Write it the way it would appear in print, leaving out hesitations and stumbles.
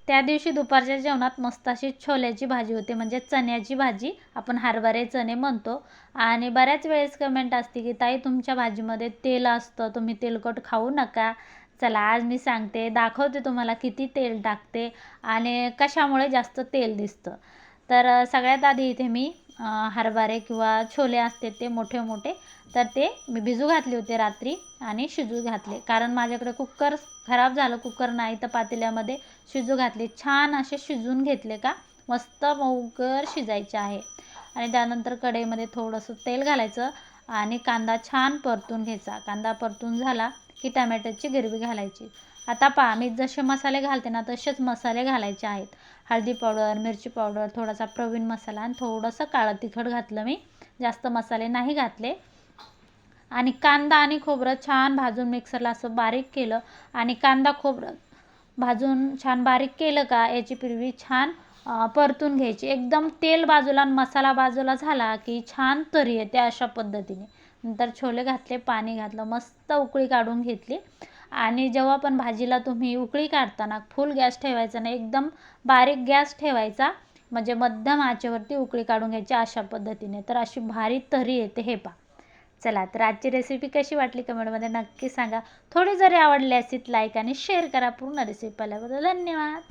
त्या दिवशी दुपारच्या जेवणात मस्त अशी छोल्याची भाजी होती, म्हणजे चण्याची भाजी, आपण हरभरे चणे म्हणतो. आणि बऱ्याच वेळेस कमेंट असते की ताई तुमच्या भाजीमध्ये तेल असतं, तुम्ही तेलकट खाऊ नका. चला आज मी सांगते, दाखवते तुम्हाला किती तेल टाकते आणि कशामुळे जास्त तेल दिसतं. तर सगळ्यात आधी इथे मी हरभरे किंवा छोले असते ते मोठे मोठे, तर ते मी भिजू घातले होते रात्री आणि शिजू घातले. कारण माझ्याकडे कुकर खराब झालं, कुकर नाही तर पातेल्यामध्ये शिजू घातले. छान असे शिजून घेतले का मस्त मऊगर शिजायचे आहे. आणि त्यानंतर कढईमध्ये थोडंसं तेल घालायचं आणि कांदा छान परतून घ्यायचा. कांदा परतून झाला की टमॅटोची गिरवी घालायची. आता पहा मी जसे मसाले घालते ना तसेच मसाले घालायचे आहेत. हळदी पावडर, मिरची पावडर, थोडासा प्रवीण मसाला आणि थोडंसं काळं तिखट घातलं मी, जास्त मसाले नाही घातले. आणि कांदा आणि खोबरं छान भाजून मिक्सरला असं बारीक केलं. आणि कांदा खोबरं भाजून छान बारीक केलं का याची पिरवी छान परतून घ्यायची. एकदम तेल बाजूला आणि मसाला बाजूला झाला की छान तरी येते अशा पद्धतीने. नंतर छोले घातले, पाणी घातलं, मस्त उकळी काढून घेतली. आणि जेव्हा पण भाजीला तुम्ही उकळी काढताना फुल गॅस ठेवायचा नाही, एकदम बारीक गॅस ठेवायचा, म्हणजे मध्यम आचेवरती उकळी काढून घ्यायची अशा पद्धतीने. तर अशी भारी तरी येते. हे पहा. चला तर आजची रेसिपी कशी वाटली कमेंटमध्ये नक्की सांगा. थोडी जरी आवडली असेल लाईक आणि शेअर करा. पूर्ण रेसिपी पाहिल्याबद्दल धन्यवाद.